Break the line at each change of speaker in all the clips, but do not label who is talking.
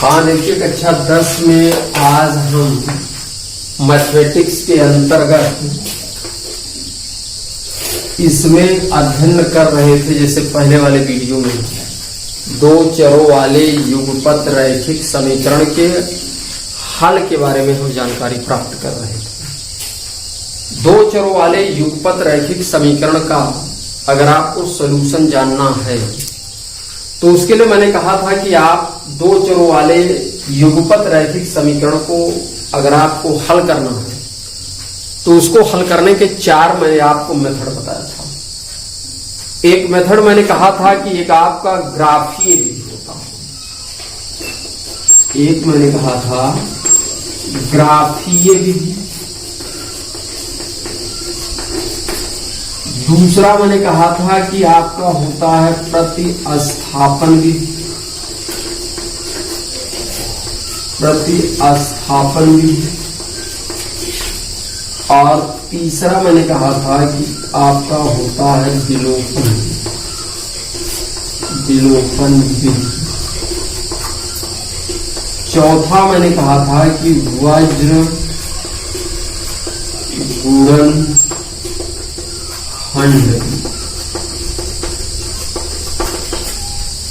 हाँ देखिए, कक्षा 10 में आज हम मैथमेटिक्स के अंतर्गत इसमें अध्ययन कर रहे थे। जैसे पहले वाले वीडियो में दो चरों वाले युगपत रैखिक समीकरण के हल के बारे में हम जानकारी प्राप्त कर रहे थे। दो चरों वाले युगपत रैखिक समीकरण का अगर आपको सॉल्यूशन जानना है तो उसके लिए मैंने कहा था कि आप दो चरों वाले युगपत रैखिक समीकरण को अगर आपको हल करना है तो उसको हल करने के चार मैंने आपको मेथड बताया था। एक मेथड मैंने कहा था कि एक आपका ग्राफीय विधि होता है, एक मैंने कहा था ग्राफीय विधि, दूसरा मैंने कहा था कि आपका होता है प्रतिस्थापन विधि, प्रतिस्थापन विधि, और तीसरा मैंने कहा था कि आपका होता है विलोपन विधि, चौथा मैंने कहा था कि वज्र गुणन खंड।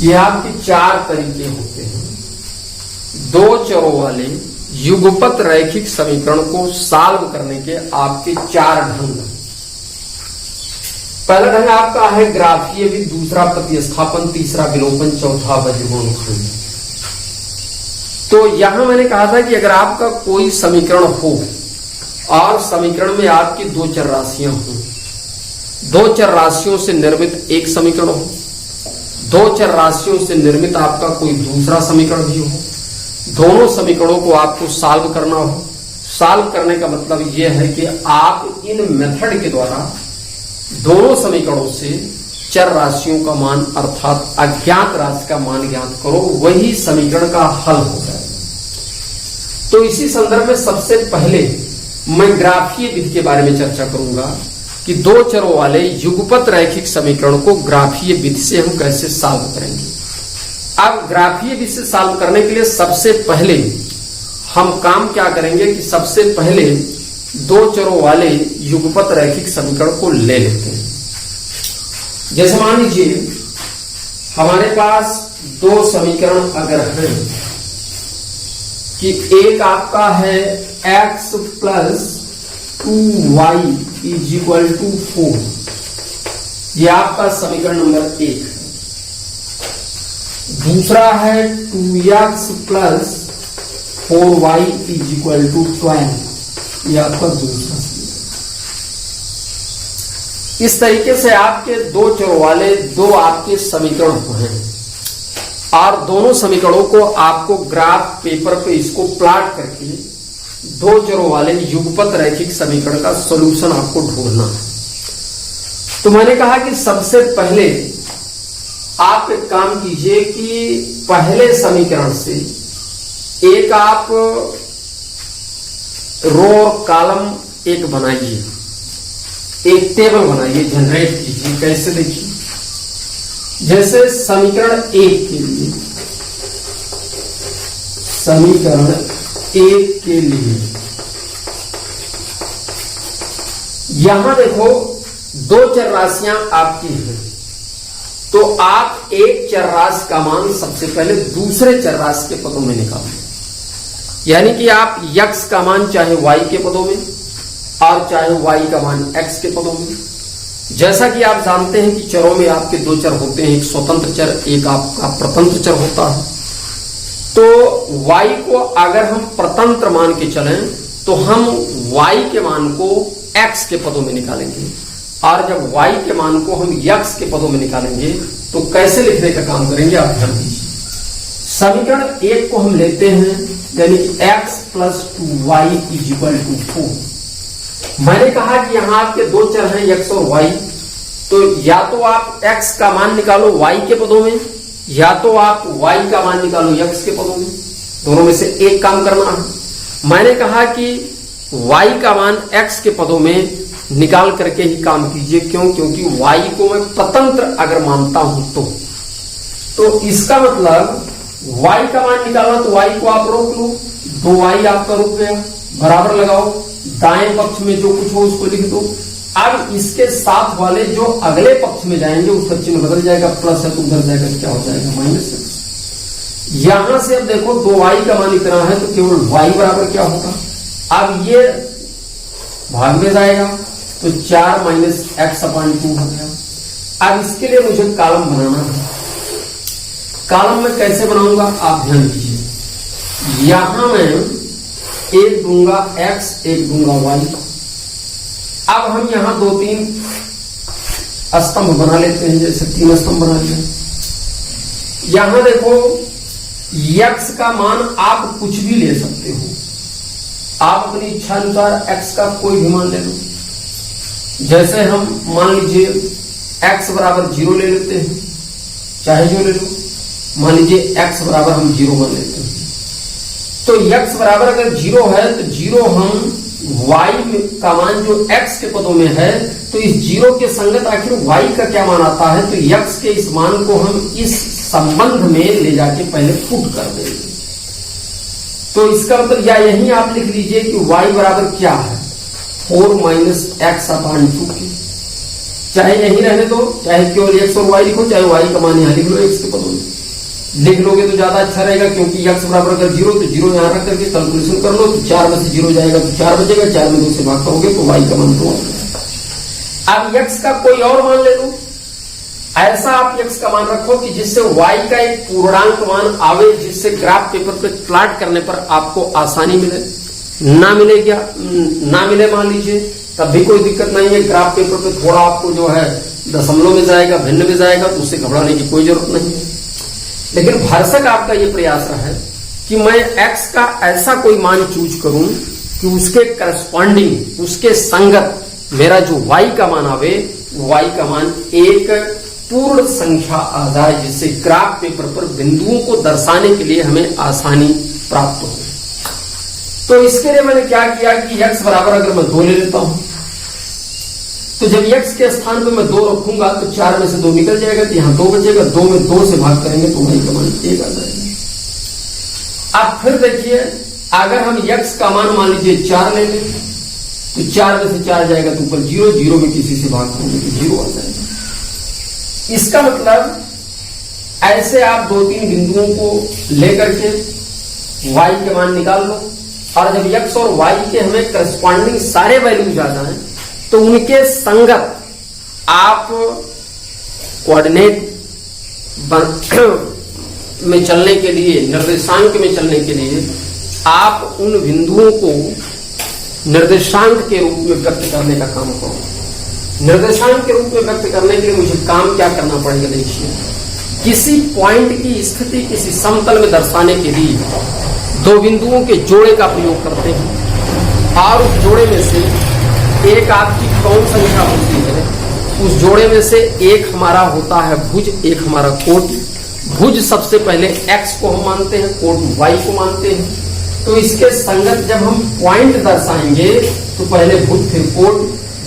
ये आपके चार तरीके होते हैं दो चरों वाले युगपत रैखिक समीकरण को सॉल्व करने के। आपके चार ढंग। पहला ढंग आपका है ग्राफीय विधि, दूसरा प्रतिस्थापन, तीसरा विलोपन, चौथा वज्रगुणन खंड। तो यहां मैंने कहा था कि अगर आपका कोई समीकरण हो और समीकरण में आपकी दो चर राशियां हो, दो चर राशियों से निर्मित एक समीकरण हो, दो चर राशियों से निर्मित आपका कोई दूसरा समीकरण भी हो, दोनों समीकरणों को आपको सॉल्व करना हो। सॉल्व करने का मतलब यह है कि आप इन मेथड के द्वारा दोनों समीकरणों से चर राशियों का मान अर्थात अज्ञात राशि का मान ज्ञात करो, वही समीकरण का हल होता है। तो इसी संदर्भ में सबसे पहले मैं ग्राफीय विधि के बारे में चर्चा करूंगा कि दो चरों वाले युगपत रैखिक समीकरण को ग्राफीय विधि से हम कैसे सॉल्व करेंगे। अब ग्राफीय विधि से सॉल्व करने के लिए सबसे पहले हम काम क्या करेंगे कि सबसे पहले दो चरों वाले युगपत रैखिक समीकरण को ले लेते हैं। जैसे मान लीजिए हमारे पास दो समीकरण अगर हैं कि एक आपका है x plus 2y is equal to 4, ये आपका समीकरण नंबर 1 है। दूसरा है 2x plus 4y is equal to 12, ये आपका दूसरा समीकरण। इस तरीके से आपके दो चरों वाले दो आपके समीकरण हैं और दोनों समीकरणों को आपको ग्राफ पेपर पे इसको प्लॉट करके दो चरों वाले युगपत रैखिक समीकरण का सॉल्यूशन आपको ढूंढना है। तो मैंने कहा कि सबसे पहले आप एक काम कीजिए कि पहले समीकरण से एक आप रो और कॉलम एक बनाइए, एक टेबल बनाइए, जनरेट कीजिए। कैसे देखिए, जैसे समीकरण 1 के लिए, समीकरण 1 के लिए यहां देखो दो चर राशियां आपकी हैं, तो आप एक चर राशि का मान सबसे पहले दूसरे चर राशि के पदों में निकालें। यानी कि आप x का मान चाहे y के पदों में और चाहे y का मान x के पदों में। जैसा कि आप जानते हैं कि चरों में आपके दो चर होते हैं, एक स्वतंत्र चर, एक आपका प्रतंत्र चर होता है। तो y को अगर हम प्रतंत्र मान के चलें तो हम y के मान को x के पदों में निकालेंगे, और जब y के मान को हम x के पदों में निकालेंगे तो कैसे लिखने का काम करेंगे आप ध्यान दीजिए। समीकरण 1 को हम लेते हैं, यानी कि x plus 2y is equal to 4। मैंने कहा कि यहां आपके दो चर हैं x और y, तो या तो आप x का मान निकालो y के पदों में, या तो आप y का मान निकालो x के पदों में। दोनों में से एक काम करना है। मैंने कहा कि y का मान x के पदों में निकाल करके ही काम कीजिए। क्यों? क्योंकि y को मैं स्वतंत्र अगर मानता हूं तो इसका मतलब y का मान निकालना तो y को आप रोक लो, 2y आपका रुक गया, बराबर लगाओ, दाएं पक्ष में जो कुछ हो उसको लिख दो। अब इसके साथ वाले जो अगले पक्ष में जाएंगे उसका चिन्ह बदल जाएगा, प्लस है तो उधर जाएगा क्या हो जाएगा -6। यहां से अब देखो 2y का मान इतना है तो केवल y बराबर क्या होगा, अब ये भाग में जाएगा तो 4 - x/2 हो गया। अब इसके लिए मुझे कॉलम बनाना है। कॉलम में कैसे बनाऊंगा आप ध्यान दीजिए। यहां मैं एक दूंगा x, एक दूंगा y। अब हम यहां 2-3 स्तंभ बना लेते हैं, जैसे 3 स्तंभ बना लिया। यहां देखो x का मान आप कुछ भी ले सकते हो, आप अपनी इच्छा अनुसार x का कोई भी मान ले लो। जैसे हम मान लीजिए x बराबर 0 ले लेते हैं, चाहे जो ले लो, मान लीजिए x बराबर हम 0 मान लेते हैं। तो x बराबर अगर 0 है तो 0 हम y का मान जो x के पदों में है, तो इस 0 के संगत आखिर y का क्या मान आता है, तो x के इस मान को हम इस संबंध में ले जाके पहले पुट कर देंगे। तो इसका मतलब या यही आप लिख लीजिए कि y बराबर क्या है, 4 - x/2। चाहे यही रहने दो, चाहे केवल x और y लिखो, चाहे y का मान यहां लिख लो x के पदों में। लिख लोगे तो ज्यादा अच्छा रहेगा, क्योंकि x बराबर अगर 0 तो 0 यहां रख करके कैलकुलेशन कर लो, तो 4 में से 0 जाएगा तो 4 बचेगा, 4 में 2 से भाग करोगे तो y का मान 2 आएगा। अब x का कोई और मान ले लो, ऐसा आप x का मान रखो कि जिससे y का एक पूर्णांक मान आवे, जिससे ग्राफ पेपर पे प्लॉट करने पर आपको आसानी मिले। ना मिले क्या, ना मिले मान लीजिए तब भी कोई दिक्कत नहीं है, ग्राफ पेपर पे थोड़ा आपको जो है दशमलव में जाएगा, भिन्न में जाएगा, तो उससे घबराने की कोई जरूरत नहीं है। लेकिन भरसक आपका ये प्रयास रहा है कि मैं x का ऐसा कोई मान चूज करूं कि उसके करस्पॉन्डिंग, उसके संगत मेरा जो y का मान आवे, y का मान एक पूर्ण संख्या आ जाए, जिससे ग्राफ पेपर पर बिंदुओं को दर्शाने के लिए हमें आसानी प्राप्त हो। तो इसके लिए मैंने क्या किया कि x बराबर अगर मैं 2 ले लेता हूं, तो जब x के स्थान पे मैं 2 रखूंगा तो 4 में से 2 निकल जाएगा, तो यहां 2 बचेगा, 2 में 2 से भाग करेंगे तो y का मान 1 आ जाएगा। अब फिर देखिए, अगर हम x का मान लीजिए 4 ले लें, तो 4 में से 4 जाएगा तो ऊपर 0, 0 में किसी से भाग करेंगे तो 0 आ जाएगा। इसका मतलब ऐसे आप 2-3 बिंदुओं को लेकर के y के मान निकाल लो, और जब x और y के हमें करस्पॉन्डिंग सारे वैल्यूज आ जाएं, तो उनके संगत आप कोऑर्डिनेट में चलने के लिए, निर्देशांक में चलने के लिए आप उन बिंदुओं को निर्देशांक के रूप में व्यक्त करने का काम करो। निर्देशांक के रूप में व्यक्त करने के लिए मुझे काम क्या करना पड़ेगा, देखिए, किसी पॉइंट की स्थिति किसी समतल में दर्शाने के लिए 2 बिंदुओं के जोड़े का प्रयोग करते हैं, और उस जोड़े में से एक आपकी कौन संख्या होती है, उस जोड़े में से एक हमारा होता है भुज, एक हमारा कोट। भुज सबसे पहले x को हम मानते हैं, कोट y को मानते हैं। तो इसके संगत जब हम पॉइंट दर्शाएंगे तो पहले भुज फिर कोट।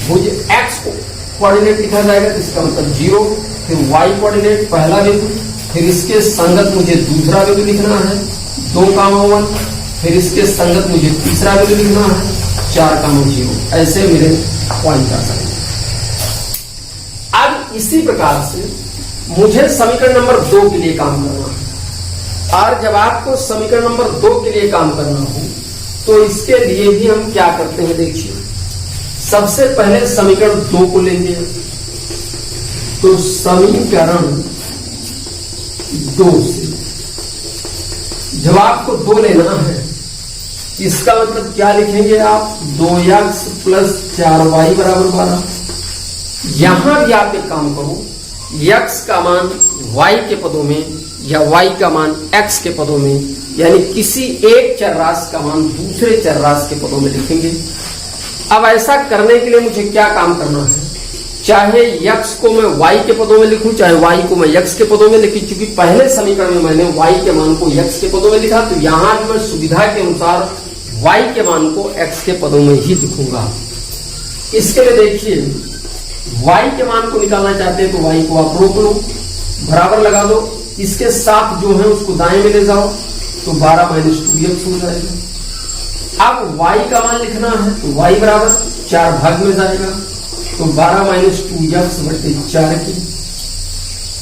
भुज x को कोऑर्डिनेट लिखा जाएगा, तो इसका मतलब 0, फिर y कोऑर्डिनेट पहला बिंदु, फिर इसके संगत मुझे दूसरा बिंदु लिखना है 2,1, फिर इसके संगत मुझे तीसरा बिंदु लिखना है 4,0। ऐसे मेरे पॉइंट आ जाएंगे। अब इसी प्रकार से मुझे समीकरण नंबर 2 के लिए काम करना है, और जब आपको समीकरण नंबर 2 के लिए काम करना हो तो इसके लिए भी हम क्या करते हैं, देखिए, सबसे पहले समीकरण 2 को लेंगे। तो समीकरण 2 से जब आपको 2 लेना है, इसका मतलब क्या लिखेंगे आप, 2x + 4y = 12। यहां भी आप एक काम करो, x का मान y के पदों में या y का मान x के पदों में, यानी किसी एक चर राशि का मान दूसरे चर राशि के पदों में लिखेंगे। अब ऐसा करने के लिए मुझे क्या काम करना है, चाहे x को मैं y के पदों में लिखूं, चाहे y को मैं x के पदों में लिखूं। चूंकि पहले समीकरण में मैंने y के मान को x के पदों में लिखा, तो यहां भी मैं सुविधा के अनुसार y के मान को x के पदों में ही लिखूंगा। इसके लिए देखिए, y के मान को निकालना चाहते हैं तो y को आप रोक लो, बराबर लगा दो, इसके साथ जो है उसको दाएं में ले जाओ तो 12 माइनस 2x हो जाएगा। अब y का मान लिखना है तो y बराबर 4 भाग में जाएगा तो 12 माइनस 2x बटे 4 की।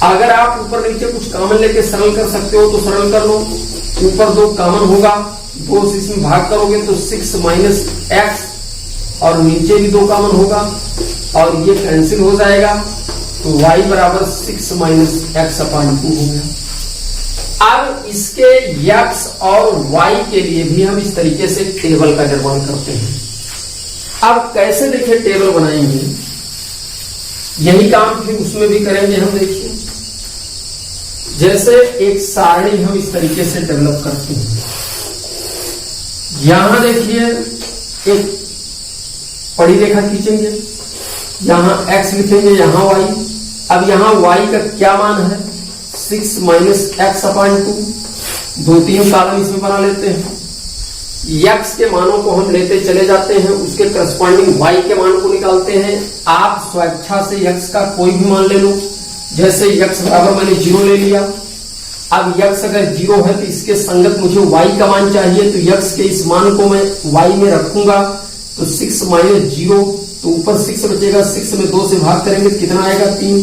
अगर आप ऊपर नीचे कुछ कॉमन लेके सरल कर सकते हो तो सरल कर लो। ऊपर 2 कॉमन होगा, 2 से इसमें भाग करोगे तो 6 माइनस x और नीचे भी 2 कॉमन होगा और ये कैंसिल हो जाएगा तो y बराबर 6 माइनस x अपान 2 हो गया। अब इसके x और y के लिए भी हम इस तरीके से टेबल का निर्माण करते हैं। अब कैसे देखिए टेबल बनाएंगे, यही काम फिर उसमें भी करेंगे हम। देखिए जैसे एक सारणी हम इस तरीके से डेवलप करते हैं। यहां देखिए एक पड़ी रेखा खींचेंगे, यहां x लिखेंगे, यहां y। अब यहां y का क्या मान है 6 माइनस एक्स अपान 2। 2-3 कॉलम इसमें बना लेते हैं। x के मानों को हम लेते चले जाते हैं, उसके करस्पॉन्डिंग y के मान को निकालते हैं। आप स्वेच्छा से x का कोई भी मान ले लो, जैसे x बराबर मैंने 0 ले लिया। अब x अगर 0 है तो इसके संगत मुझे y का मान चाहिए, तो x के इस मान को मैं y में रखूंगा तो 6 माइनस 0 तो ऊपर 6 बचेगा, 6 में 2 से भाग करेंगे तो कितना आएगा 3।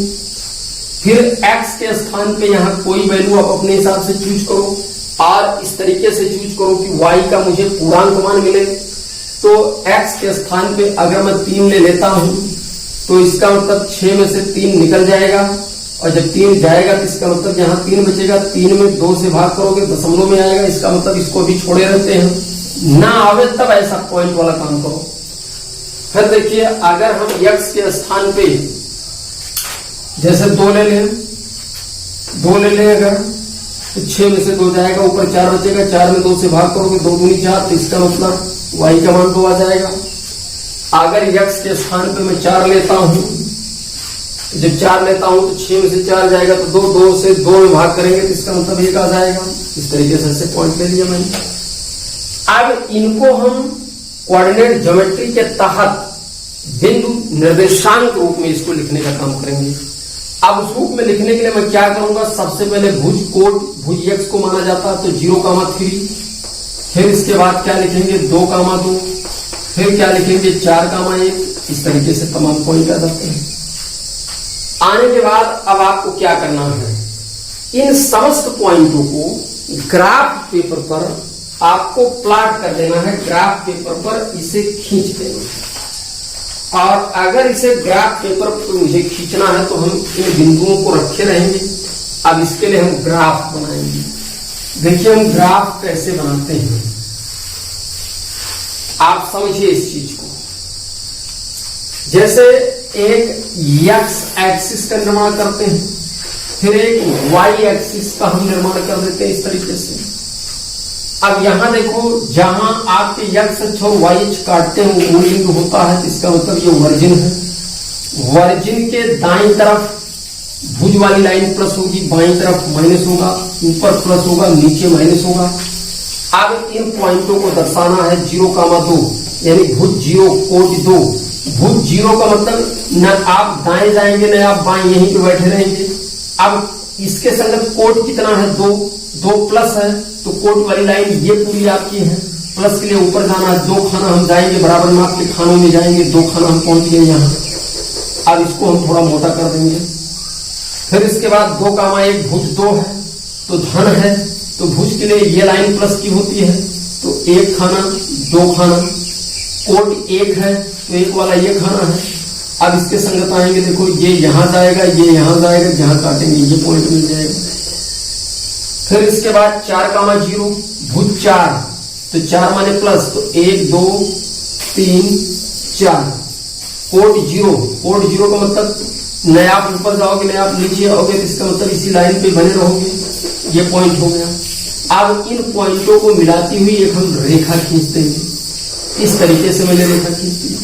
फिर x के स्थान पे यहां कोई वैल्यू आप अपने हिसाब से चूज करो और इस तरीके से चूज करो कि y का मुझे पूर्णांक मान मिले। तो x के स्थान पे अगर मैं 3 ले लेता हूं तो इसका मतलब 6 में से 3 निकल जाएगा और जब 3 जाएगा तो इसका मतलब यहाँ 3 बचेगा। 3 में 2 से भाग करोगे दशमलव में आएगा, इसका मतलब इसको भी छोड़े रहते हैं। ना आवे तब ऐसा पॉइंट वाला काम करो। फिर देखिए अगर हम x के स्थान पे जैसे 2 ले लें, 2 ले लें अगर तो 6 में से 2 जाएगा, ऊपर 4 बचेगा। 4 में 2 से भाग करोगे 2 दूनी 4 तो इसका मतलब y का मान 2 आ जाएगा। अगर x के स्थान पे मैं 4 लेता हूं, जब 4 लेता हूं तो 6 में से 4 जाएगा तो 2 से 2 में भाग करेंगे तो इसका मतलब 1 आ जाएगा। इस तरीके से ऐसे पॉइंट ले लिया मैंने। अब इनको हम कोऑर्डिनेट ज्योमेट्री के तहत बिंदु निर्देशांक रूप में इसको लिखने का काम करेंगे। अब उस रूप में लिखने के लिए मैं क्या करूंगा, सबसे पहले भुज कोण भुज x को माना जाता है तो 0,3। फिर इसके बाद क्या लिखेंगे 2,2। फिर क्या लिखेंगे 4,1। इस तरीके से तमाम पॉइंट आ जाते हैं। आने के बाद अब आपको क्या करना है, इन समस्त पॉइंटों को ग्राफ पेपर पर आपको प्लॉट कर देना है। ग्राफ पेपर पर इसे खींच देना है और अगर इसे ग्राफ पेपर पर मुझे खींचना है तो हम इन बिंदुओं को रखे रहेंगे। अब इसके लिए हम ग्राफ बनाएंगे। देखिए हम ग्राफ कैसे बनाते हैं, आप समझिए इस चीज को। जैसे एक x एक्सिस का निर्माण करते हैं, फिर एक y एक्सिस का हम निर्माण कर देते हैं इस तरीके से। अब यहां देखो जहां आपके x अक्ष और y अक्ष काटते हैं वो मूल बिंदु होता है, इसका मतलब ये वर्जिन है। वर्जिन के दाईं तरफ भुज वाली लाइन प्लस होगी, बाईं तरफ माइनस होगा, ऊपर प्लस होगा, नीचे माइनस होगा। अब इन पॉइंटों को दर्शाना है 0,2 यानी भुज 0 कोट 2। भुज 0 का मतलब न आप दाएं जाएंगे न आप बाएं, यहीं पे बैठे रहेंगे। अब इसके संगत कोट कितना है 2 प्लस है तो कोट वाली लाइन ये पूरी आपकी है। प्लस के लिए ऊपर जाना है, 2 खाना हम जाएंगे, बराबर माप के खानों में जाएंगे, 2 खाना हम पहुंच गए यहाँ। अब इसको हम थोड़ा मोटा कर देंगे। फिर इसके बाद 2,1 भुज 2 है तो धन है, तो भुज के लिए ये लाइन प्लस की होती है तो 1 खाना 2 खाना। कोट 1 है तो 1 वाला ये खाना है। अब इसके संगत आएंगे, देखो ये यहां जाएगा, ये यहां जाएगा, जहां काटेंगे ये पॉइंट मिल जाएगा। फिर इसके बाद 4,0 भुज 4 तो 4 माने प्लस तो 1 2 3 4। कोट 0 का मतलब न आप ऊपर जाओगे न आप नीचे आओगे, तो इसका मतलब इसी लाइन पे बने रहोगे। ये पॉइंट हो गया। अब इन पॉइंटों को मिलाती हुई एक हम रेखा खींच देंगे। इस तरीके से मैंने रेखा खींच दी।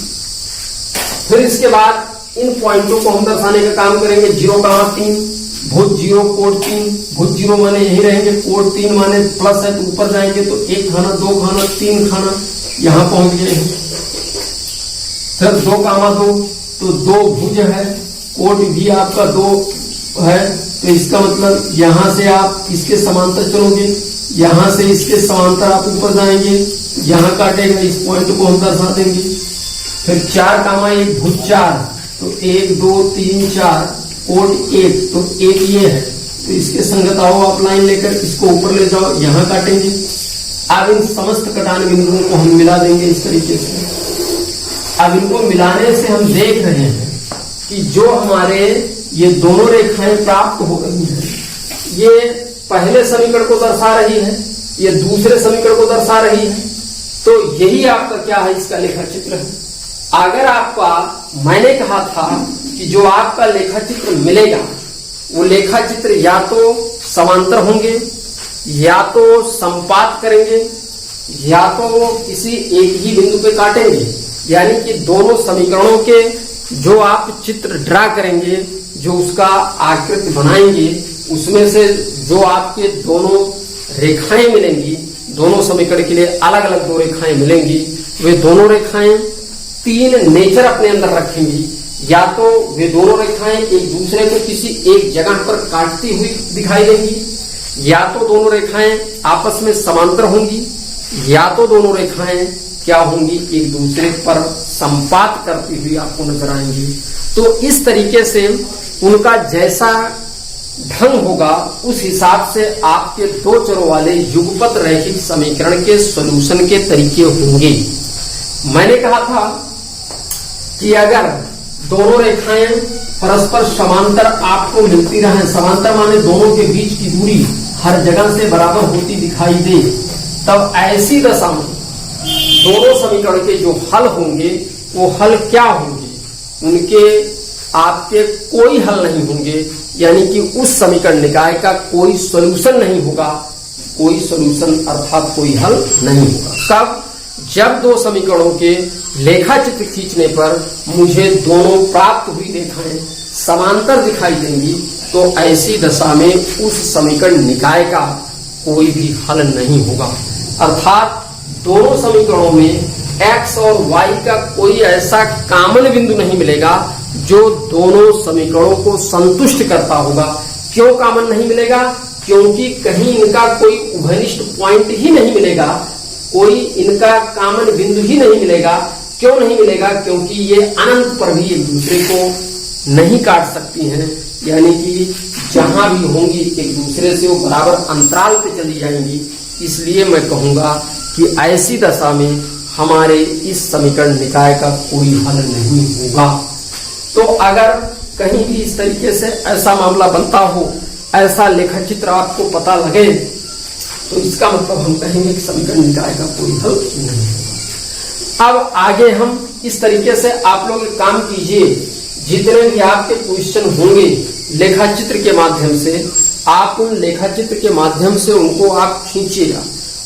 फिर इसके बाद इन पॉइंटों को हम दर्शाने का काम करेंगे। 0,3 भुज 0 कोट 3। भुज 0 माने यही रहेंगे, कोट 3 माने प्लस है तो ऊपर जाएंगे तो 1 खाना 2 खाना 3 खाना, यहां पहुंच गए। फिर 2,2 तो 2 भुज है, कोट भी आपका 2 है तो इसका मतलब यहां से आप इसके समांतर चलोगे, यहां से इसके समांतर आप ऊपर जाएंगे, यहां काटेगा, इस पॉइंट को हम दर्शा देंगे। फिर 4 कामा 1 भुज 4, तो 1 2 3 4 कोट 1, तो 1 ये है, तो इसके संगत आओ आप लाइन लेकर इसको ऊपर ले जाओ, यहां काटेंगे। अब इन समस्त कटान बिंदुओं को हम मिला देंगे इस तरीके से। अब इनको मिलाने से हम देख रहे हैं कि जो हमारे ये दोनों रेखाएं प्राप्त हो गई हैं, ये पहले समीकरण को दर्शा रही है, ये दूसरे समीकरण को दर्शा रही है। तो यही आपका क्या है, इसका लेखा चित्र है। अगर आपका, मैंने कहा था कि जो आपका लेखा चित्र मिलेगा वो लेखा चित्र या तो समांतर होंगे, या तो संपात करेंगे, या तो वो किसी एक ही बिंदु पे काटेंगे। यानी कि दोनों समीकरणों के जो आप चित्र ड्रा करेंगे, जो उसका आकृति बनाएंगे, उसमें से जो आपके दोनों रेखाएं मिलेंगी, दोनों समीकरण के लिए अलग अलग 2 रेखाएं मिलेंगी, वे दोनों रेखाएं 3 नेचर अपने अंदर रखेंगी। या तो वे दोनों रेखाएं एक दूसरे को किसी एक जगह पर काटती हुई दिखाई देंगी, या तो दोनों रेखाएं आपस में समांतर होंगी, या तो दोनों रेखाएं क्या होंगी, एक दूसरे पर संपात करती हुई आपको नजर आएंगी। तो इस तरीके से उनका जैसा ढंग होगा उस हिसाब से आपके 2 चरों वाले युगपत रैखिक समीकरण के सॉल्यूशन के तरीके होंगे। मैंने कहा था कि अगर दोनों रेखाएं परस्पर समांतर आपको मिलती रहें, समांतर माने दोनों के बीच की दूरी हर जगह से बराबर होती दिखाई दे, तब ऐसी दशा में दोनों समीकरण के जो हल होंगे वो हल क्या होंगे, उनके आपके कोई हल नहीं होंगे। यानी कि उस समीकरण निकाय का कोई सॉल्यूशन नहीं होगा, कोई सॉल्यूशन अर्थात कोई हल नहीं होगा। कब? जब 2 समीकरणों के लेखा चित्र खींचने पर मुझे दोनों प्राप्त हुई रेखाएं समांतर दिखाई देंगी, तो ऐसी दशा में उस समीकरण निकाय का कोई भी हल नहीं होगा। अर्थात दोनों समीकरणों में x और y का कोई ऐसा कॉमन बिंदु नहीं मिलेगा जो दोनों समीकरणों को संतुष्ट करता होगा। क्यों कॉमन नहीं मिलेगा? क्योंकि कहीं इनका कोई उभयनिष्ठ पॉइंट ही नहीं मिलेगा, कोई इनका कॉमन बिंदु ही नहीं मिलेगा। क्यों नहीं मिलेगा? क्योंकि ये अनंत पर भी एक दूसरे को नहीं काट सकती हैं। यानी कि जहां भी होंगी एक दूसरे से वो बराबर अंतराल पे चली जाएंगी। इसलिए मैं कहूंगा कि ऐसी दशा में हमारे इस समीकरण निकाय का कोई हल नहीं होगा। तो अगर कहीं भी इस तरीके से ऐसा मामला बनता हो, ऐसा लेखा चित्र आपको पता लगे, तो इसका मतलब हम कहेंगे कि समीकरण निकाय का कोई हल नहीं होगा। अब आगे हम इस तरीके से आप लोग एक काम कीजिए, जितने भी आपके क्वेश्चन होंगे लेखा चित्र के माध्यम से, आप उन लेखा चित्र के माध्यम से उनको आप खींचिएगा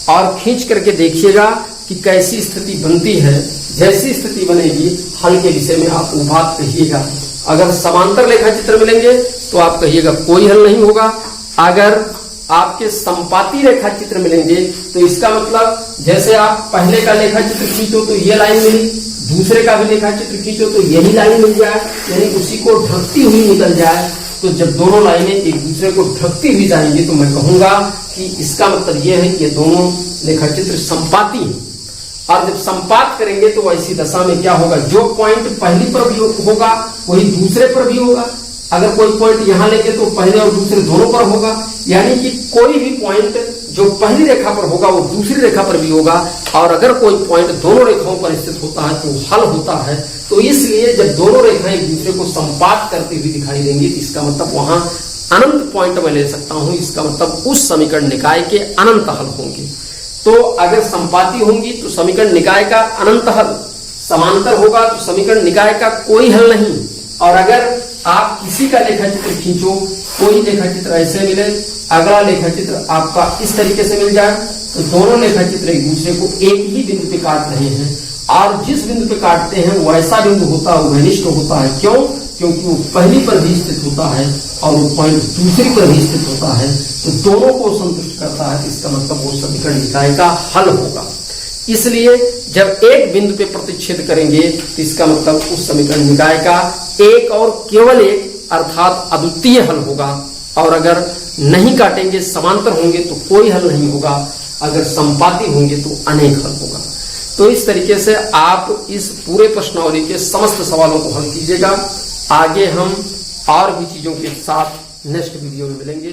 और खींच करके देखिएगा कि कैसी स्थिति बनती है। जैसी स्थिति बनेगी हल के विषय में आप वो बात कहिएगा। अगर समांतर लेखा चित्र मिलेंगे तो आप कहिएगा कोई हल नहीं होगा। अगर आपके संपाती रेखा चित्र मिलेंगे तो इसका मतलब जैसे आप पहले का लेखा चित्र खींचो तो ये लाइन मिली, दूसरे का भी लेखा चित्र खींचो तो यही लाइन मिल जाए, यानी उसी को ढकती हुई निकल जाए। तो जब दोनों लाइनें एक दूसरे को ढकती हुई जाएंगी तो मैं कहूंगा कि इसका मतलब यह है कि ये दोनों लेखा चित्र संपाती हैं। और जब संपात करेंगे तो ऐसी दशा में क्या होगा, जो पॉइंट पहली पर भी होगा वही दूसरे पर भी होगा। अगर कोई पॉइंट यहां लेंगे तो पहले और दूसरे दोनों पर होगा। यानी कि कोई भी पॉइंट जो पहली रेखा पर होगा वो दूसरी रेखा पर भी होगा। और अगर कोई पॉइंट दोनों रेखाओं पर स्थित होता है तो हल होता है। तो इसलिए जब दोनों रेखाएं एक दूसरे को संपात करती हुई दिखाई देंगी तो इसका मतलब वहां अनंत पॉइंट में ले सकता हूं। इसका मतलब उस समीकरण निकाय के अनंत हल होंगे। तो अगर संपाती होंगी तो समीकरण निकाय का अनंत हल, समांतर होगा तो समीकरण निकाय का कोई हल नहीं। और अगर आप किसी का लेखा चित्र खींचो, कोई लेखा चित्र ऐसे मिले, अगला लेखा चित्र आपका इस तरीके से मिल जाए, तो दोनों लेखा चित्र एक दूसरे को एक ही बिंदु पे काट रहे हैं। और जिस बिंदु पे काटते हैं वो ऐसा बिंदु होता है, वो घनिष्ठ होता है। क्यों? क्योंकि वो पहली पर भी स्थित होता है और वो पॉइंट दूसरी पर भी स्थित होता है, तो दोनों को संतुष्ट करता है। इसका मतलब वो समीकरण निकाय का हल होगा। इसलिए जब एक बिंदु पे प्रतिच्छेद करेंगे तो इसका मतलब उस समीकरण निकाय का एक और केवल एक अर्थात अद्वितीय हल होगा। और अगर नहीं काटेंगे, समांतर होंगे तो कोई हल नहीं होगा, अगर संपाती होंगे तो अनेक हल होगा। तो इस तरीके से आप इस पूरे प्रश्नावली के समस्त सवालों को हल कीजिएगा। आगे हम और भी चीजों के साथ नेक्स्ट वीडियो में मिलेंगे।